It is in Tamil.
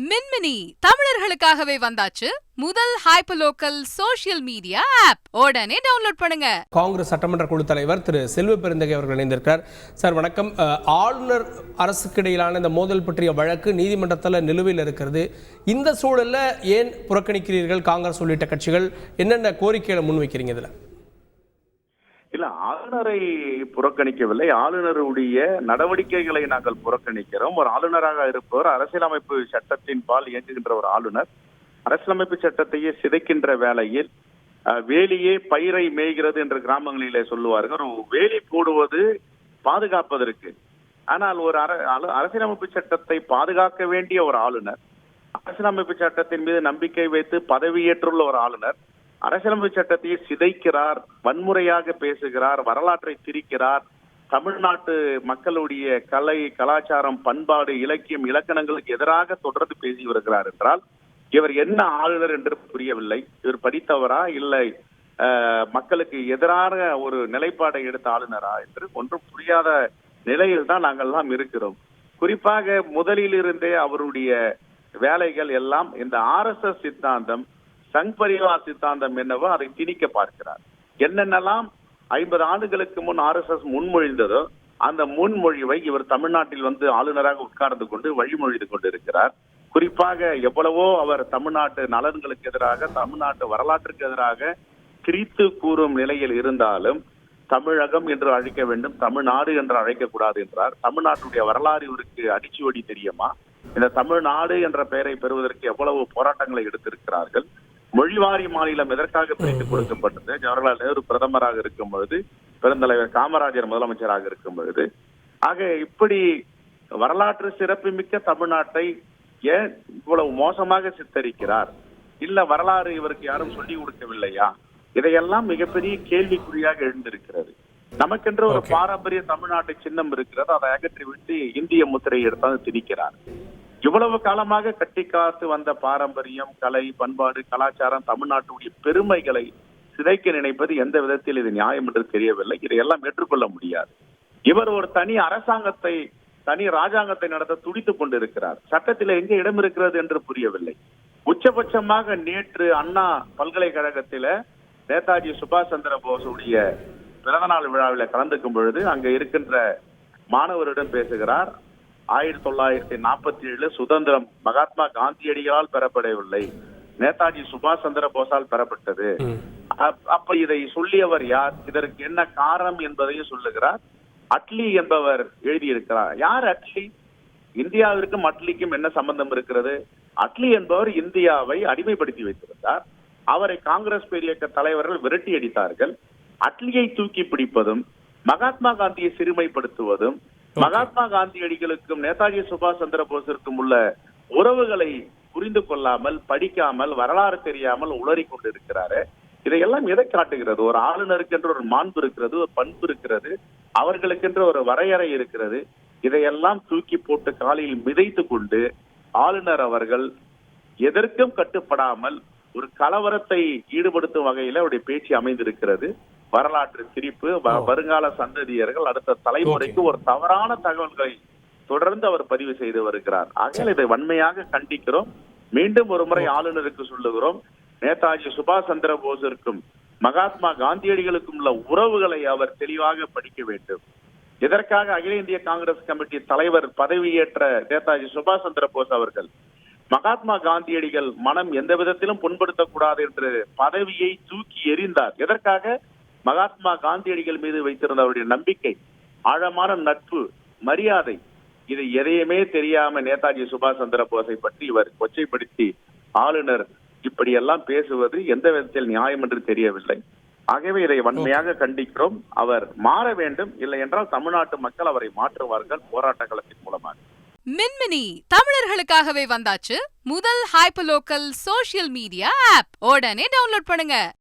மின்மினி தமிழர்களுக்காகவே வந்தாச்சு. முதல் ஹைப்பர்லோக்கல் சோஷியல் மீடியா ஆப். உடனே டவுன்லோட் பண்ணுங்க. காங்கிரஸ் சட்டமன்ற குழு தலைவர் திரு செல்வ பெருந்தகை அவர்கள் இணைந்திருக்கிறார். சார் வணக்கம். ஆளுநர் அரசுக்கு இடையிலான இந்த மோதல் பற்றிய வழக்கு நீதிமன்றத்தில் நிலுவையில் இருக்கிறது. இந்த சூழல்ல ஏன் புறக்கணிக்கிறீர்கள்? காங்கிரஸ் உள்ளிட்ட கட்சிகள் என்னென்ன கோரிக்கைகளை முன்வைக்கிறீங்க? இதுல இல்ல, ஆளுநரை புறக்கணிக்கவில்லை. ஆளுநருடைய நடவடிக்கைகளை நாங்கள் புறக்கணிக்கிறோம். ஒரு ஆளுநராக இருப்பவர் அரசியலமைப்பு சட்டத்தின் பால் இயங்குகின்ற ஒரு ஆளுநர் அரசியலமைப்பு சட்டத்தையே சிதைக்கின்ற வேளையில் வேலியே பயிரை மேய்கிறது என்று கிராமங்களிலே சொல்லுவார்கள். ஒரு வேலி போடுவது பாதுகாப்பதற்கு. ஆனால் ஒரு அரசியலமைப்பு சட்டத்தை பாதுகாக்க வேண்டிய ஒரு ஆளுநர், அரசியலமைப்பு சட்டத்தின் மீது நம்பிக்கை வைத்து பதவியேற்றுள்ள ஒரு ஆளுநர் அரசியலமைப்பு சட்டத்தை சிதைக்கிறார், வன்முறையாக பேசுகிறார், வரலாற்றை திரிக்கிறார், தமிழ்நாட்டு மக்களுடைய கலை, கலாச்சாரம், பண்பாடு, இலக்கியம், இலக்கணங்களுக்கு எதிராக தொடர்ந்து பேசி வருகிறார் என்றால் இவர் என்ன ஆளுநர் என்று புரியவில்லை. இவர் படித்தவரா இல்லை மக்களுக்கு எதிரான ஒரு நிலைப்பாடை எடுத்த ஆளுநரா என்று ஒன்றும் புரியாத நிலையில் தான் நாங்கள் எல்லாம் இருக்கிறோம். குறிப்பாக முதலிலிருந்தே அவருடைய வேலைகள் எல்லாம் இந்த RSS சித்தாந்தம், சங் பரிவார் சித்தாந்தம் என்னவோ அதை திணிக்க பார்க்கிறார். என்னென்னலாம் 50 ஆண்டுகளுக்கு முன் RSS முன்மொழிந்ததோ அந்த முன்மொழிவை இவர் தமிழ்நாட்டில் வந்து ஆளுநராக உட்கார்ந்து கொண்டு வழிமொழிந்து கொண்டிருக்கிறார். குறிப்பாக எவ்வளவோ அவர் தமிழ்நாட்டு நலன்களுக்கு எதிராக, தமிழ்நாட்டு வரலாற்றுக்கு எதிராக திரித்து கூறும் நிலையில் இருந்தாலும் தமிழகம் என்று அழைக்க வேண்டும், தமிழ்நாடு என்று அழைக்கக்கூடாது என்றார். தமிழ்நாட்டுடைய வரலாறு இவருக்கு அடிச்சுவடி தெரியுமா? இந்த தமிழ்நாடு என்ற பெயரை பெறுவதற்கு எவ்வளவு போராட்டங்களை எடுத்திருக்கிறார்கள். மொழிவாரி மாநிலம் எதற்காக பிரித்துக் கொடுக்கப்பட்டது? ஜவஹர்லால் நேரு பிரதமராக இருக்கும் பொழுது, பெருந்தலைவர் காமராஜர் முதலமைச்சராக இருக்கும் பொழுது. ஆக இப்படி வரலாற்று சிறப்புமிக்க தமிழ்நாட்டை ஏன் இவ்வளவு மோசமாக சித்தரிக்கிறார்? இல்ல வரலாறு இவருக்கு யாரும் சொல்லிக் கொடுக்கவில்லையா? இதையெல்லாம் மிகப்பெரிய கேள்விக்குறியாக எழுந்திருக்கிறது. நமக்கென்று ஒரு பாரம்பரிய தமிழ்நாட்டு சின்னம் இருக்கிறது, அதை அகற்றிவிட்டு இந்திய முத்திரையை எடுத்தால் திணிக்கிறார். இவ்வளவு காலமாக கட்டி காத்து வந்த பாரம்பரியம், கலை, பண்பாடு, கலாச்சாரம், தமிழ்நாட்டுடைய பெருமைகளை சிதைக்க நினைப்பது எந்த விதத்தில் இது நியாயம் என்று தெரியவில்லை. இதையெல்லாம் ஏற்றுக்கொள்ள முடியாது. இவர் ஒரு தனி அரசாங்கத்தை, தனி ராஜாங்கத்தை நடத்த துடித்துக் கொண்டிருக்கிறார். சட்டத்தில் எங்கே இடம் இருக்கிறது என்று புரியவில்லை. உச்சபட்சமாக நேற்று அண்ணா பல்கலைக்கழகத்தில நேதாஜி சுபாஷ் சந்திர போஸுடைய பிறந்தநாள் விழாவில் கலந்துக்கும் பொழுது அங்க இருக்கின்ற மாணவரிடம் பேசுகிறார். 1947 சுதந்திரம் மகாத்மா காந்தியடிகளால் பெறப்படவில்லை, நேதாஜி சுபாஷ் சந்திர போஸால் பெறப்பட்டது. அப்ப இதை சொல்லியவர் யார்? இதற்கு என்ன காரணம் என்பதையும் சொல்லுகிறார். அட்லி என்பவர் எழுதியிருக்கிறார். யார் அட்லி? இந்தியாவிற்கும் அட்லிக்கும் என்ன சம்பந்தம் இருக்கிறது? அட்லி என்பவர் இந்தியாவை அடிமைப்படுத்தி வைத்திருந்தார். அவரை காங்கிரஸ் பேரியக்க தலைவர்கள் விரட்டி அடித்தார்கள். அட்லியை தூக்கி பிடிப்பதும், மகாத்மா காந்தியை சிறுமைப்படுத்துவதும், மகாத்மா காந்தியடிகளுக்கும் நேதாஜி சுபாஷ் சந்திர போஸிற்கும் உள்ள உறவுகளை புரிந்து கொள்ளாமல், படிக்காமல், வரலாறு தெரியாமல் உளறி கொண்டிருக்கிறாரு. இதையெல்லாம் எதை காட்டுகிறது? ஒரு ஆளுநருக்கு என்று ஒரு மாண்பு இருக்கிறது, ஒரு பண்பு இருக்கிறது, அவர்களுக்கென்று ஒரு வரையறை இருக்கிறது. இதையெல்லாம் தூக்கி போட்டு காலில் மிதைத்து கொண்டு ஆளுநர் அவர்கள் எதற்கும் கட்டுப்படாமல் ஒரு கலவரத்தை ஈடுபடுத்தும் வகையில அவருடைய பேச்சு அமைந்திருக்கிறது. வரலாற்று திரிப்பு, வருங்கால சந்ததியர்கள், அடுத்த தலைமுறைக்கு ஒரு தவறான தகவல்களை தொடர்ந்து அவர் பதிவு செய்து வருகிறார். ஆகையால் இதை வன்மையாக கண்டிக்கிறோம். மீண்டும் ஒரு முறை ஆளுநருக்கு சொல்லுகிறோம், நேதாஜி சுபாஷ் சந்திர போஸிற்கும் மகாத்மா காந்தியடிகளுக்கும் உள்ள உறவுகளை அவர் தெளிவாக படிக்க வேண்டும். இதற்காக அகில இந்திய காங்கிரஸ் கமிட்டி தலைவர் பதவியேற்ற நேதாஜி சுபாஷ் சந்திர போஸ் அவர்கள் மகாத்மா காந்தியடிகள் மனம் எந்த விதத்திலும் புண்படுத்தக்கூடாது என்று பதவியை தூக்கி எறிந்தார். எதற்காக? மகாத்மா காந்தியடிகள் மீது வைத்திருந்த அவருடைய நம்பிக்கை, ஆழமான நட்பு, மரியாதை, இது எதையுமே தெரியாம நேதாஜி சுபாஷ் சந்திர போஸை பற்றி இவர் கொச்சைப்படுத்தி ஆளுநர் இப்படியெல்லாம் பேசுவது எந்த விதத்தில் நியாயம் என்று தெரியவில்லை. ஆகவே இதை வன்மையாக கண்டிக்கிறோம். அவர் மாற வேண்டும். இல்லை என்றால் தமிழ்நாட்டு மக்கள் அவரை மாற்றுவார்கள் போராட்ட களத்தின் மூலமாக. மின்மினி தமிழர்களுக்காகவே வந்தாச்சு. முதல் ஹைப்பர்லோக்கல் சோஷியல் மீடியா ஆப். உடனே டவுன்லோட் பண்ணுங்க.